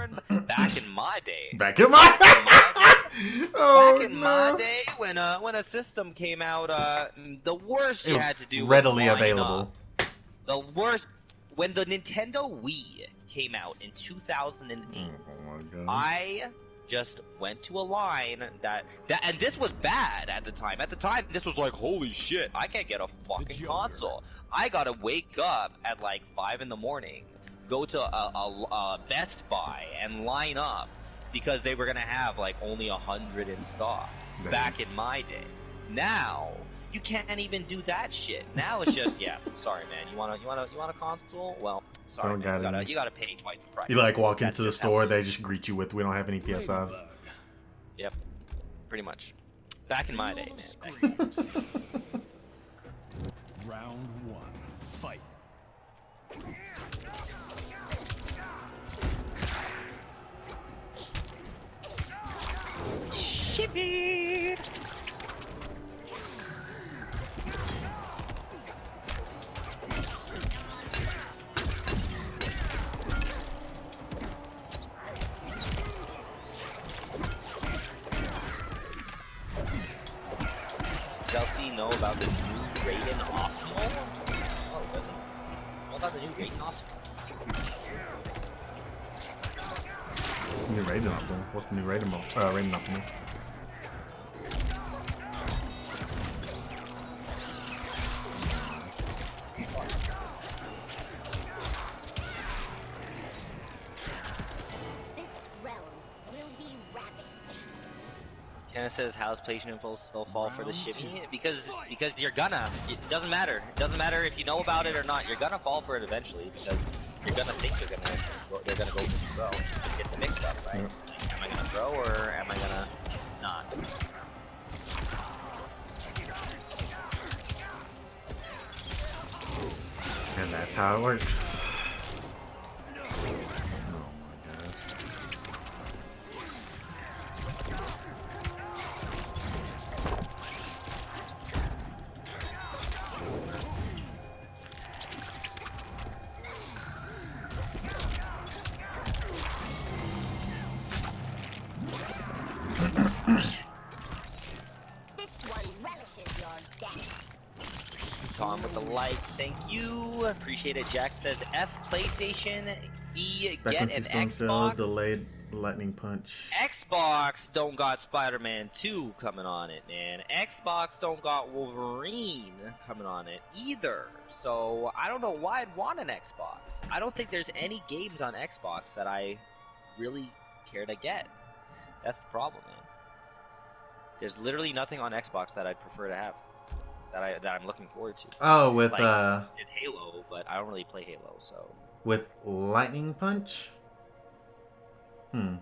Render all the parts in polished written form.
born back in my day. Back in my oh, Back in my day, when a system came out, the worst you had to do was readily line available. up. The worst, when the Nintendo Wii came out in 2008, Oh my God. I just went to a line that and this was bad at the time. At the time, this was like, holy shit, I can't get a fucking console. I gotta wake up at like 5 in the morning, go to a Best Buy and line up because they were gonna have like only 100 in stock. Man. Back in my day. Now you can't even do that shit. Now it's just yeah. Sorry, man. You want a console? Well, sorry, man. You gotta pay twice the price. You like walk into the store, they just greet you with, "We don't have any PS5s." Yep, pretty much. Back in my day, man. Round 1, fight. Shippy. Chelsea know about the new Raiden Optimal? Oh, really? What about the new Raiden Optimal? New Raiden Optimal. What's the new Raiden Optimal? Kenna says, how's PlayStation Impulse still fall for the shimmy? Because you're gonna. It doesn't matter. It doesn't matter if you know about it or not. You're gonna fall for it eventually because you're gonna think they're gonna go for the throw. Just get the mix up, right? Like, am I gonna throw or am I gonna not? And that's how it works. Tom with the likes, thank you. Appreciate it. Jack says F PlayStation, B get an Xbox. Delayed lightning punch. Xbox don't got Spider-Man 2 coming on it, man. Xbox don't got Wolverine coming on it either. So I don't know why I'd want an Xbox. I don't think there's any games on Xbox that I really care to get. That's the problem, man. There's literally nothing on Xbox that I'd prefer to have. That I'm looking forward to. Oh, with like, it's Halo, but I don't really play Halo, so. With lightning punch? That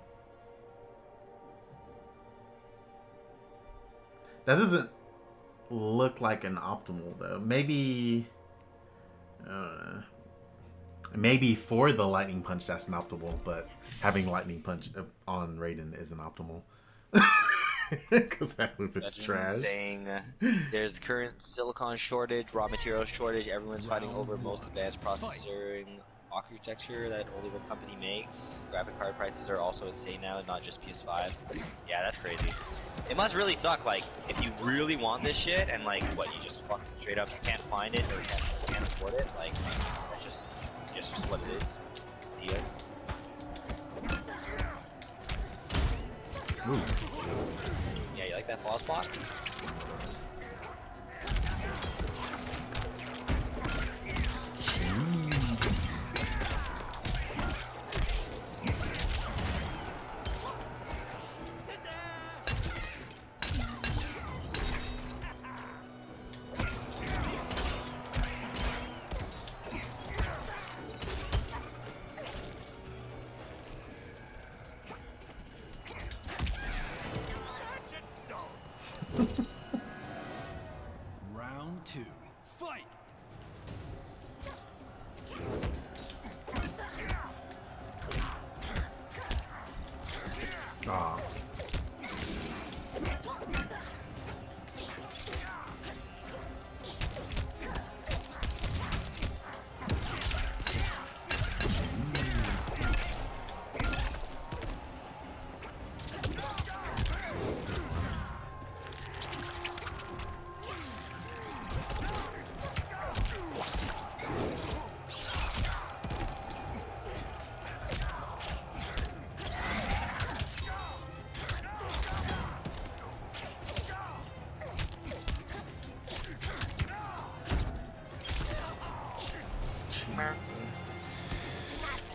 doesn't look like an optimal though. Maybe maybe for the lightning punch that's an optimal, but having lightning punch on Raiden isn't optimal. Because that move is trash. Saying there's current silicon shortage, raw material shortage. Everyone's fighting over most advanced processor and architecture that only one company makes. Graphic card prices are also insane now, not just PS5. Yeah, that's crazy. It must really suck. Like, if you really want this shit, and like, what, you just fucking straight up can't find it or can't afford it. Like, that's just what it is. Yeah. Ooh. Yeah, you like that fall spot?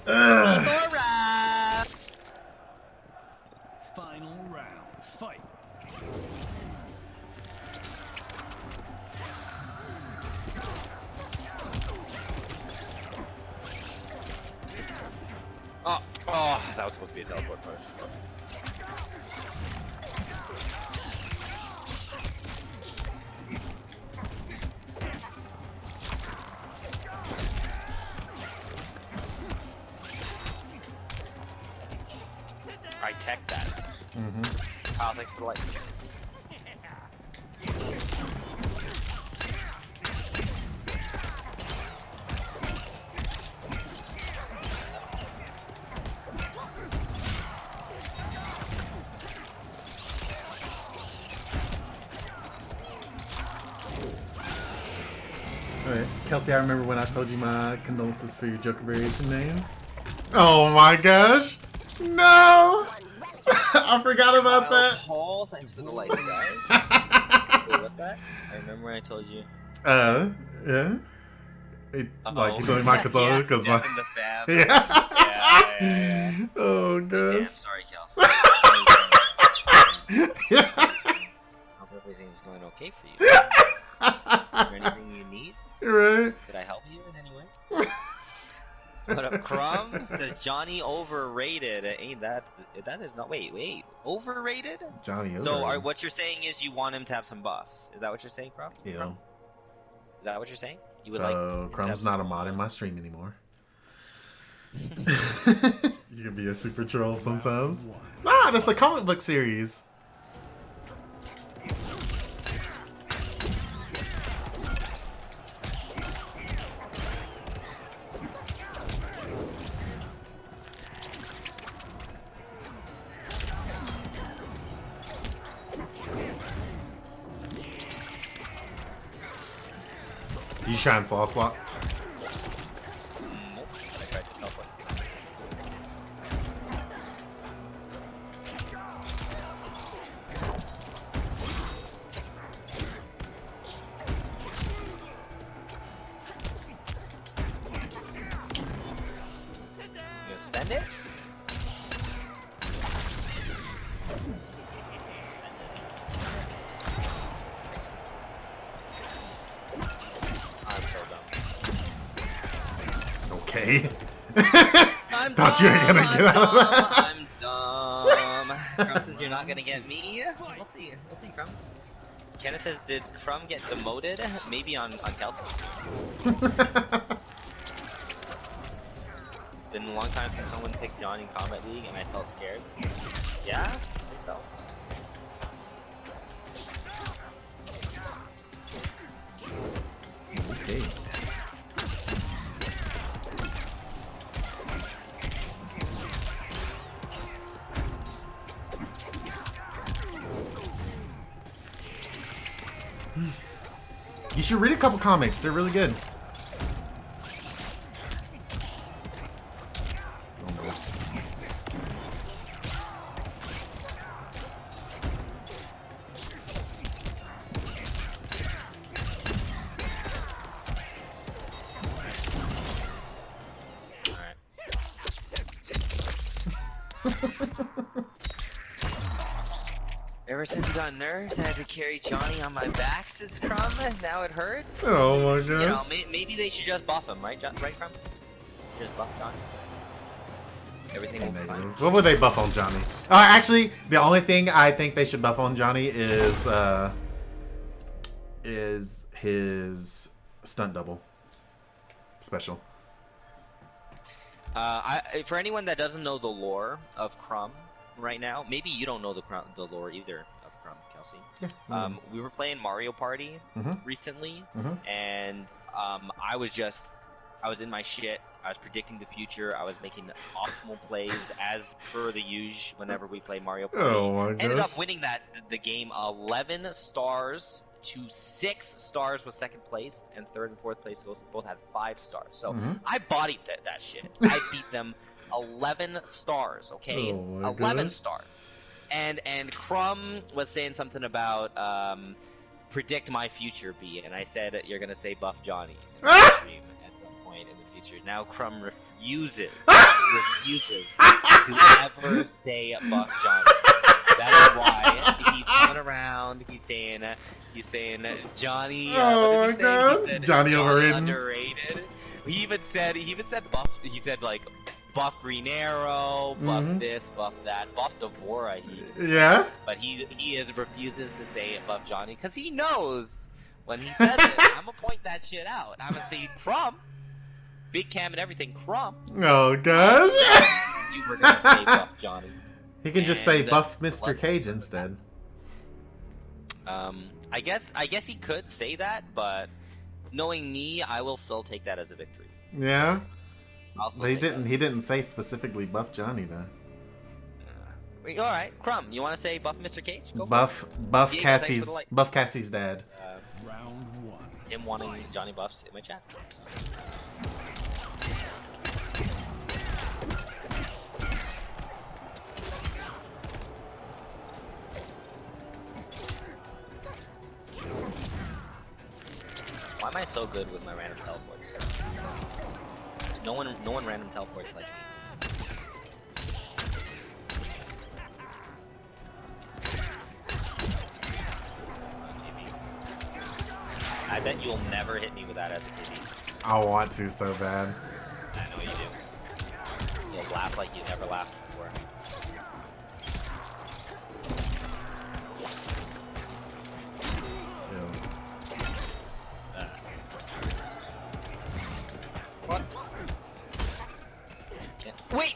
Foria! Final round. Fight. Oh, that was supposed to be a teleport first. I tech that. I'll take the light. Alright, Kelsey, I remember when I told you my condolences for your Joker variation name. Oh my gosh! No! I forgot about that. Paul, thanks for the light, guys. Wait, what's that? I remember when I told you. Yeah. Like, you told me my condolences because my. In the fab. Yeah. Oh Damn, gosh. sorry, Kelsey. Hope everything's going okay for you. Is there anything you need? Right. Did I help you in any way? What up, Crumb? Says Johnny overrated. Ain't that is not. Wait. Overrated? Johnny. So, what you're saying is you want him to have some buffs. Is that what you're saying, Crumb? Yeah. Is that what you're saying? You would So, Crumb's not a mod in my stream anymore. You can be a super troll sometimes. Nah, that's a comic book series. You try and floss block? Nope. I tried to teleport. You gonna spend it? Okay. I'm Thought you were gonna get out of that. I'm dumb. Crumb says you're not gonna get me. We'll see. We'll see, Crumb. Kenneth says, did Crumb get demoted? Maybe on Kelsey. Been a long time since someone picked Johnny in Combat League and I felt scared. Yeah? I think so. Okay. You should read a couple comics. They're really good. Ever since he got nerfed, I had to carry Johnny on my back, says Crumb. Now it hurts. Oh my god. You know, maybe they should just buff him, right, right, Crumb? Just buff Johnny. Everything will be fine. What would they buff on Johnny? Actually, the only thing I think they should buff on Johnny is his stunt double special. For anyone that doesn't know the lore of Crumb right now, maybe you don't know the lore either of Crumb, Kelsey. Yeah. We were playing Mario Party recently, and I was in my shit. I was predicting the future. I was making optimal plays as per the usual whenever we play Mario Party. Oh my god. Ended up winning the game 11 stars to 6 stars was second place, and third and fourth place both had 5 stars. So I bodied that shit. I beat them 11 stars, okay? Oh my 11 gosh. stars. And Crumb was saying something about predict my future, B, and I said you're gonna say buff Johnny in the stream at some point in the nature. Now Crumb refuses to ever say Buff Johnny. That is why he's coming around. He's saying Johnny. Oh What my did he say? God. He said Johnny overrated. underrated. He even said Buff. He said like Buff Green Arrow, Buff this, Buff that, Buff Devora. Yeah. But he refuses to say Buff Johnny because he knows when he says it, I'm gonna point that shit out. I'm gonna say Crumb, Big Cam and everything. Crumb. Oh God. You were gonna say Buff Johnny. He can just say Buff Mr. Cage instead. I guess he could say that, but knowing me, I will still take that as a victory. Yeah. I'll still But he take didn't. that. He didn't say specifically Buff Johnny though. All right, Crumb. You want to say Buff Mr. Cage? Go for Buff Diego, Cassie's thanks for the like. Buff Cassie's dad. Round one. Him wanting Johnny Buffs in my chat. Why am I so good with my random teleports? No one random teleports like me. I bet you'll never hit me with that as a kitty. I want to so bad. I know you do. You'll laugh like you never laughed before. What? Wait!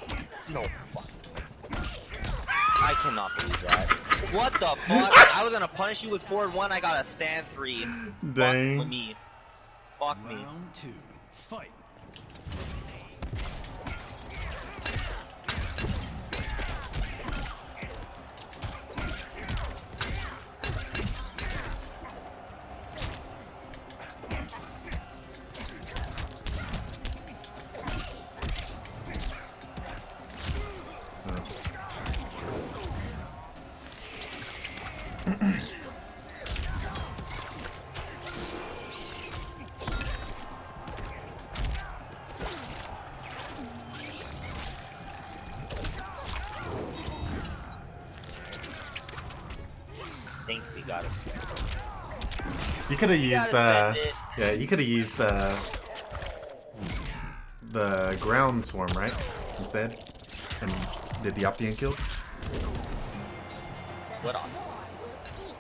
No, fuck. I cannot believe that. What the fuck? I was gonna punish you with forward 1, I got a stand 3. Dang. Fuck me. Fuck me. Round two. Fight. Thinks he got us. You could have used gotta the. spend it. Yeah, you could have used the ground swarm, right? Instead, and did the Optian kill? What on?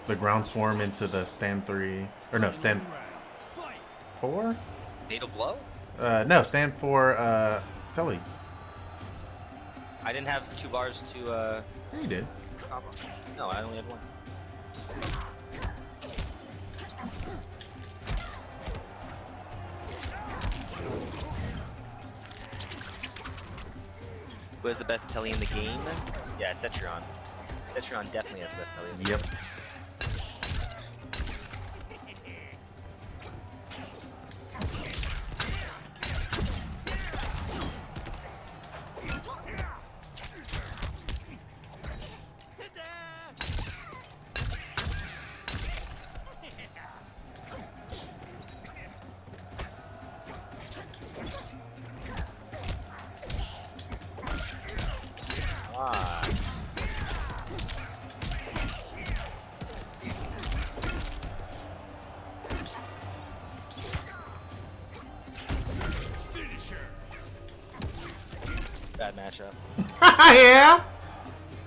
The ground swarm into the stand 3 or no stand Fight. 4? Fatal blow? No, stand 4. Telly. I didn't have 2 bars to Yeah, you did. combo. No, I only had 1. Who has the best telly in the game? Yeah, Cetron. Cetron definitely has the best telly in the game. Yep. Ah. Finisher. Bad matchup. Yeah.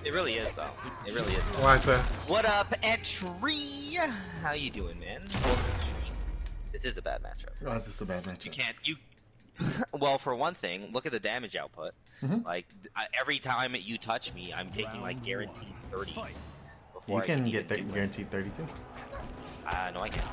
It really is, though. It really is. Why is that? What up, Etri? How you doing, man? Welcome to the stream. This is a bad matchup. Why is this a bad matchup? You can't. Well, for one thing, look at the damage output. Mhm. Like every time you touch me, I'm taking like guaranteed 30. Fight. Before You I can even get do it. guaranteed 32. No, I can't.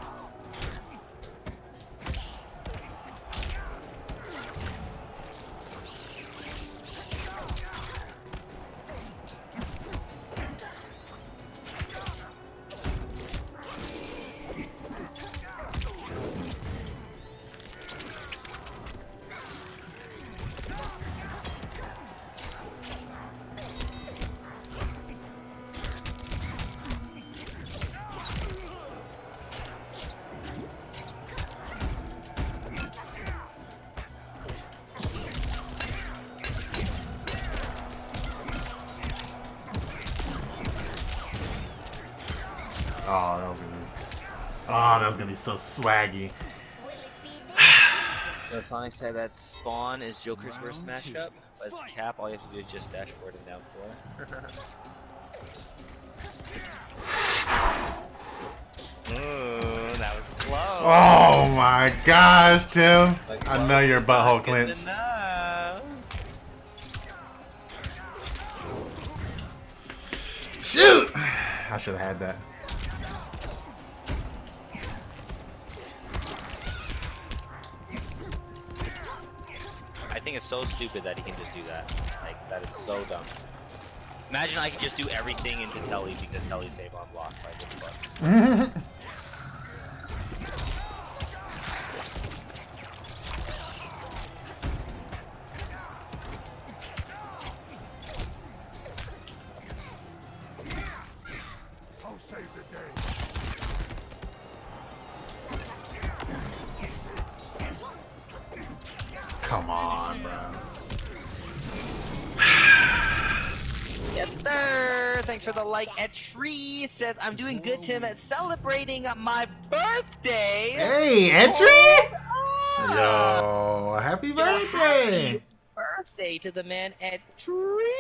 Oh, that was gonna be. Oh, that was gonna be so swaggy. The Sonic said that Spawn is Joker's worst matchup. As Cap, all you have to do is just dash forward and down 4. Ooh, that was close. Oh my gosh, Tim! Like, I know your butthole good clenched. enough. Shoot! I should have had that. I think it's so stupid that he can just do that. Like, that is so dumb. Imagine I could just do everything into Telly because Telly's save on block. Like, what the fuck? I'll save the day. Come on, bro. Yes, sir! Thanks for the like. At Tree says, I'm doing good, Tim, at celebrating my birthday! Hey, entry! Hold Yo, happy birthday! Happy birthday to the man at Tree!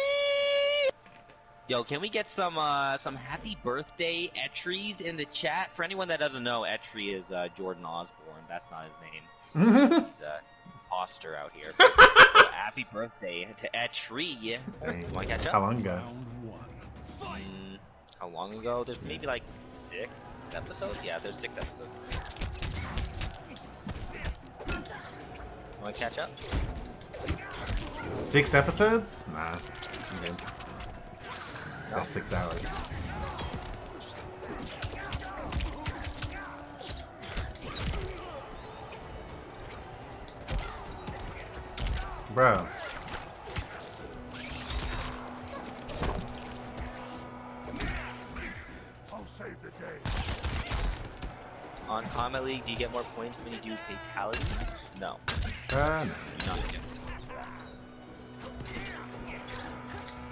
Yo, can we get some happy birthday Etries in the chat? For anyone that doesn't know, Etry is Jordan Osborne. That's not his name. He's a imposter out here. So happy birthday to Etry. Dang. Want to catch up? How long ago? Round 1. Fight. How long ago? There's maybe like 6 episodes? Yeah, there's 6 episodes. Want to catch up? 6 episodes? Nah. I'm good. That's 6 hours. Bro. I'll save the day. On Combat League, do you get more points when you do fatalities? No. No. You do not get points for that.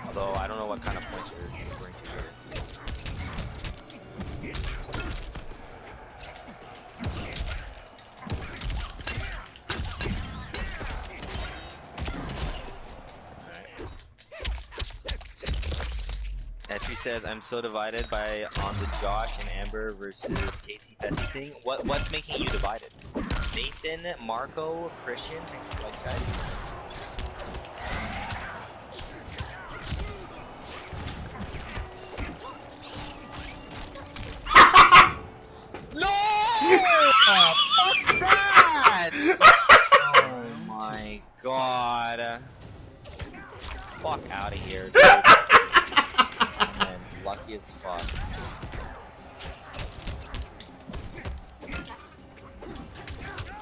Although, I don't know what kind of points you're referring to here. Etry says, I'm so divided on the Josh and Amber versus Casey Tessie thing. What's making you divided? Nathan, Marco, Christian, thanks for the likes, guys. No! Fuck that! Oh my god. Fuck out of here, dude. Man, lucky as fuck.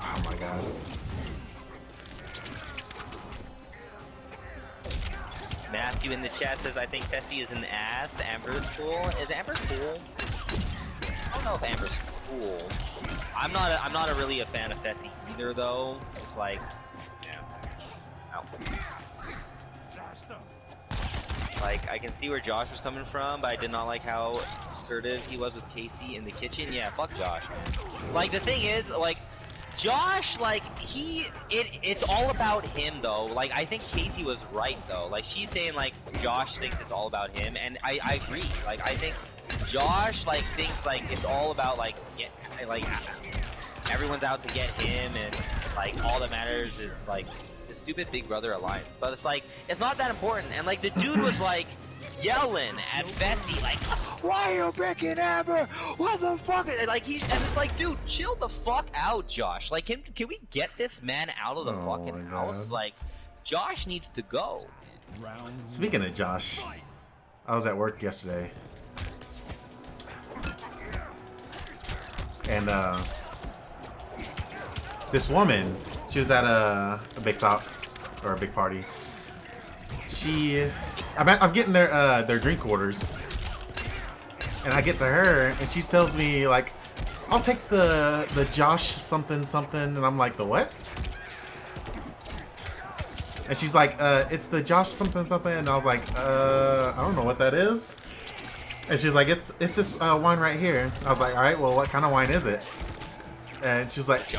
Oh my god. Matthew in the chat says, I think Tessie is an ass. Amber's cool. Is Amber cool? I don't know if Amber's cool. I'm not really a fan of Tessie either, though. It's like, yeah. Ow. Like, I can see where Josh was coming from, but I did not like how assertive he was with Casey in the kitchen. Yeah, fuck Josh, man. Like, the thing is, like, Josh, like, it's all about him, though. Like, I think Casey was right, though. Like, she's saying, like, Josh thinks it's all about him, and I agree. Like, I think Josh, like, thinks, like, it's all about, like, everyone's out to get him, and, like, all that matters is, like, the stupid Big Brother alliance. But it's, like, it's not that important. And, like, the dude was, like, yelling at Bessie, like, why are you picking Amber? What the fuck? And, like, and it's like, dude, chill the fuck out, Josh. Like, can we get this man out of the fucking house? Like, Josh needs to go. Round Speaking of Josh, I was at work yesterday. And, this woman, she was at a big talk, or a big party. I'm getting their drink orders. And I get to her, and she tells me, like, I'll take the Josh something something, and I'm like, the what? And she's like, it's the Josh something something, and I was like, I don't know what that is. And she's like, it's this wine right here. I was like, all right, well, what kind of wine is it? And she's like,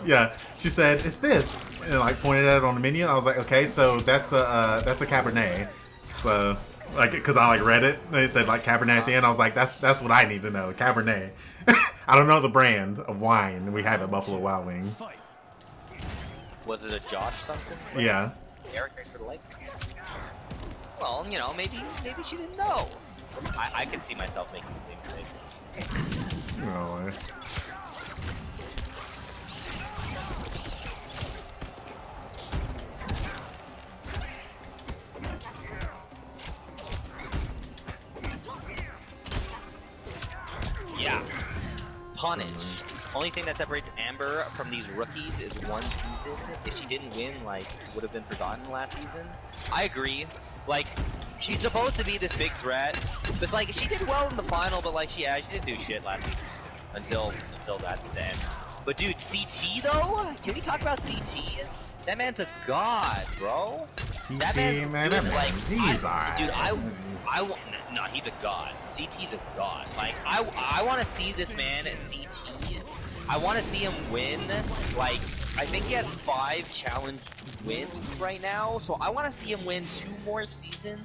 yeah. She said, it's this, and like pointed at it on the menu. I was like, okay, so that's a Cabernet. So like, cause I like read it, and it said like Cabernet at the end. I was like, that's what I need to know, Cabernet. I don't know the brand of wine we have at Buffalo Wild Wings. Fight. Was it a Josh something? Yeah. Eric, thanks for the like. Well, you know, maybe she didn't know. I could see myself making the same mistake. No way. Yeah. Punish. Only thing that separates Amber from these rookies is one season. If she didn't win, like, would have been forgotten last season. I agree. Like, she's supposed to be this big threat, but like, she did well in the final, but like, she didn't do shit last season until that end. But dude, CT though? Can we talk about CT? That man's a god, bro. That CT, man, dude, like, he's alright. Dude, no, he's a god. CT's a god. Like, I want to see this man at CT. I want to see him win. Like, I think he has 5 challenge wins right now, so I want to see him win 2 more seasons.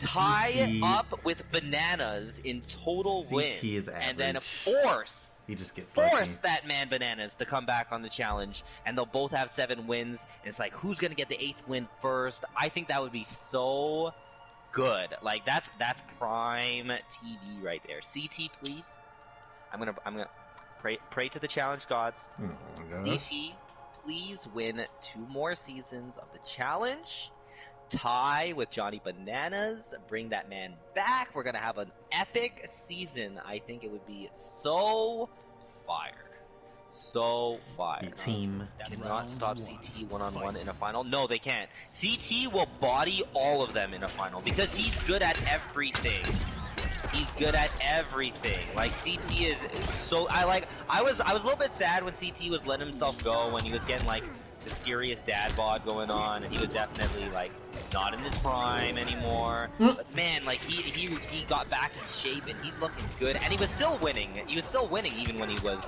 Tie up with Bananas in total wins, is and then average. He just gets lucky. force that man Bananas to come back on the challenge, and they'll both have 7 wins. And it's like, who's gonna get the 8th win first? I think that would be so good. Like, that's prime TV right there. CT, please. I'm gonna pray to the challenge gods. Oh, CT, please win 2 more seasons of the challenge. Tie with Johnny Bananas. Bring that man back. We're gonna have an epic season. I think it would be so fire. So fire. The team Cannot stop CT one-on-one in a final. No, they can't. CT will body all of them in a final because he's good at everything. He's good at everything. Like, CT is so. I was a little bit sad when CT was letting himself go, when he was getting like the serious dad bod going on, and he was definitely like not in his prime anymore. But man, like he got back in shape and he's looking good, and he was still winning. He was still winning even when he was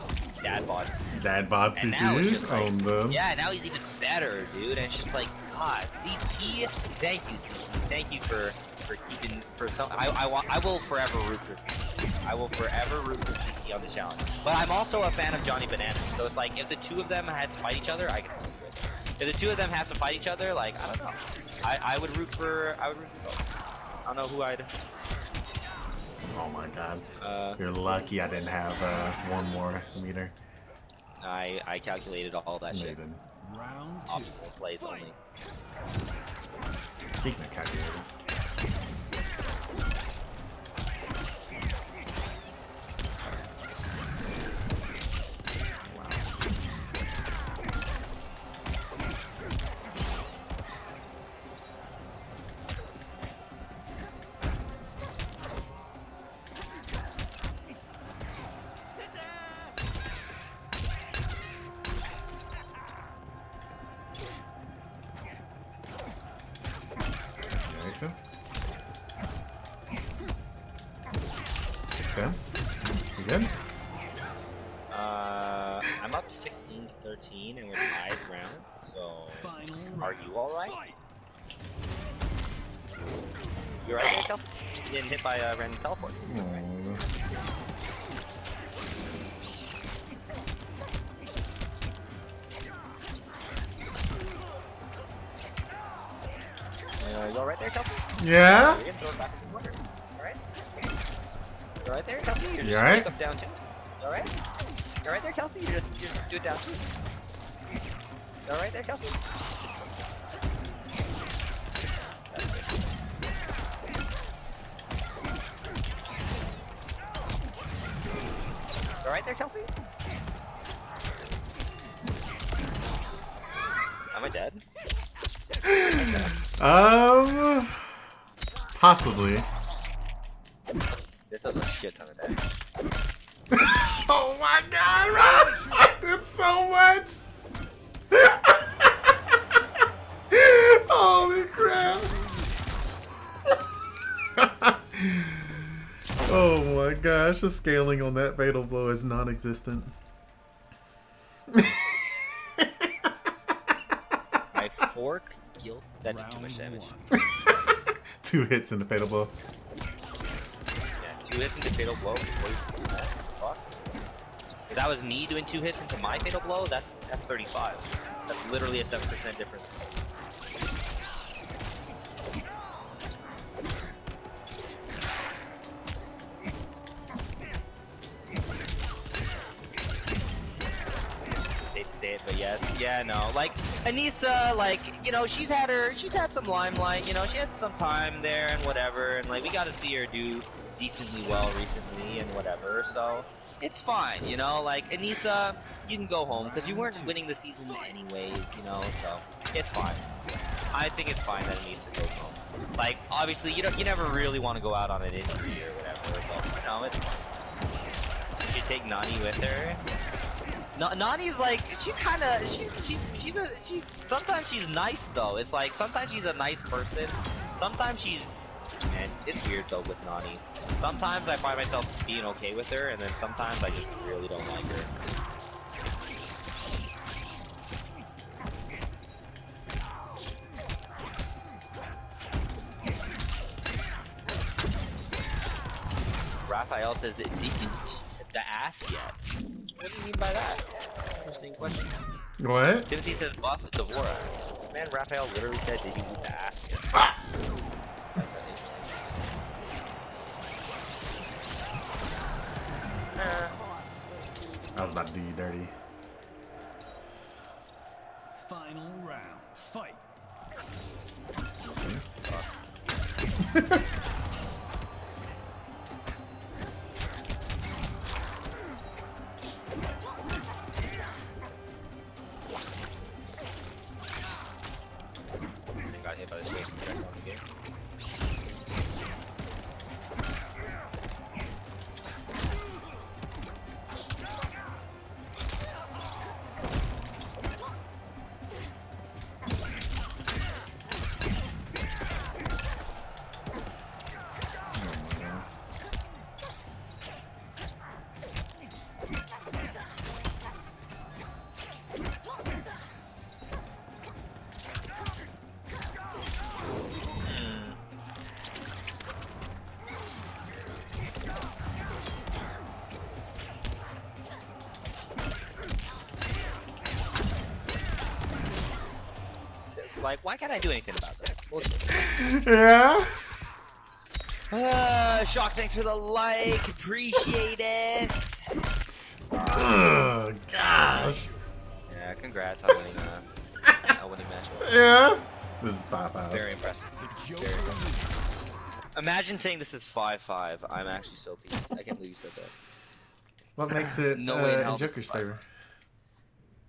dad bod. Dad bod And now it's just like, them. yeah, now he's even better, dude. And it's just like, God, CT, thank you, CT, thank you for keeping for some. I will forever root for CT. I will forever root for CT on the challenge. But I'm also a fan of Johnny Bananas, so it's like if the 2 of them had to fight each other, I could root for it. If the 2 of them have to fight each other, like, I don't know. I would root for both. I don't know who I'd. Oh my god. You're lucky I didn't have 1 more meter. I calculated all that shit. Maiden. Round 2. Optimal plays only. Speaking of calculator. Okay. You good? I'm up 16-13 and we're tied round, so Final are round. you alright? Fight. You're right there, Kelsey? Getting hit by random teleports. You alright there, Kelsey? Yeah? We're gonna throw it back in the corner. Alright? You alright there, Kelsey? You're just You alright? up down 2. You alright? You alright there, Kelsey? You just do it down 2. You alright there, Kelsey? You alright there, Kelsey? Am I dead? Possibly. This does a shit ton of damage. Oh my god, Rob! I did so much! Holy crap! gosh, the scaling on that fatal blow is non-existent. My fork guilt that did too much damage. 2 hits in the fatal blow. Yeah, 2 hits into fatal blow. Fuck. If that was me doing 2 hits into my fatal blow, that's 35. That's literally a 7% difference. But yes, yeah, no, like Anissa, like, you know, she's had some limelight, you know, she had some time there and whatever, and like we got to see her do decently well recently and whatever, so it's fine, you know, like Anissa, you can go home because you weren't winning the season anyways, you know, so it's fine. I think it's fine that Anissa goes home. Like, obviously, you never really want to go out on an injury or whatever, but you know, it's fine. You should take Nani with her. Nani's like, sometimes she's nice though. It's like, sometimes she's a nice person. Sometimes man, it's weird though with Nani. Sometimes I find myself being okay with her, and then sometimes I just really don't like her. Raphael says, did you hit the ass yet? What do you mean by that? Interesting question. What? Timothy says buff Devora. Man, Raphael literally said, did you eat the ass yet? Ah! That's an interesting question. I was about to do you dirty. Final round. Fight. Got hit by the space projectile on the game. Like, why can't I do anything about this? Bullshit. Yeah? Shock, thanks for the like. Appreciate it. Oh, gosh. Yeah, congrats on winning a winning match. Yeah? This is 5-5. Very impressive. Very impressive. Imagine saying this is 5-5. I'm actually so pleased. I can't believe you said that. What makes it No way in in hell this Joker's is 5-5. favor?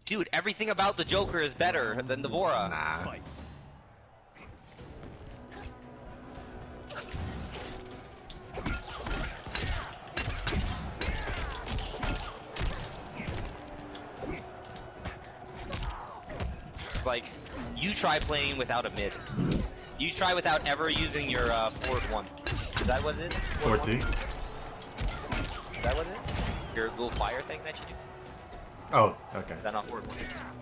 Dude, everything about the Joker is better than Devora. Nah. Fight. It's like, you try playing without a mid. You try without ever using your forward 1. Is that what it is? 4-2. Is that what it is? Your little fire thing that you do? Oh, okay. Is that not forward 1?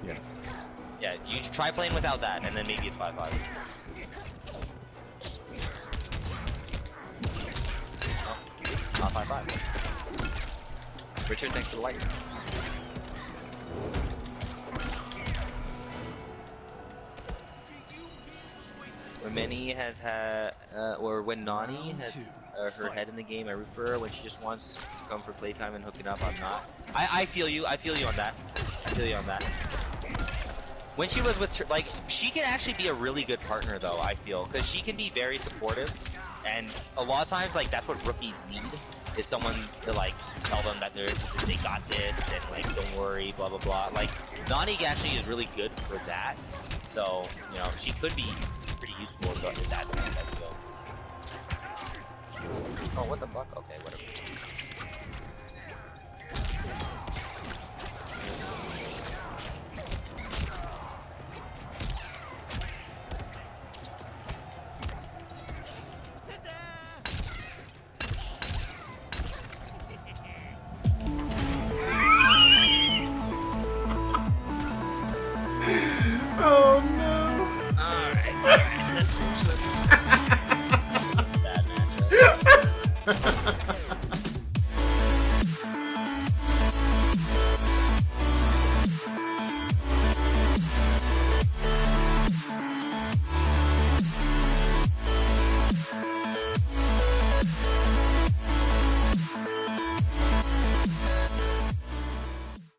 Yeah. Yeah, you should try playing without that, and then maybe it's 5-5. Oh, not 5-5. Richard, thanks for the like. When Manny has had, or when Nani has her head in the game, I root for her. When she just wants to come for playtime and hooking up, I'm not. I feel you. I feel you on that. I feel you on that. When she was with, like, she can actually be a really good partner, though, I feel. Because she can be very supportive. And a lot of times, like, that's what rookies need. Is someone to, like, tell them that they got this, and, like, don't worry, blah, blah, blah. Like, Nani actually is really good for that. So, you know, she could be pretty useful in that field. Oh, what the fuck? Okay, whatever. that switch.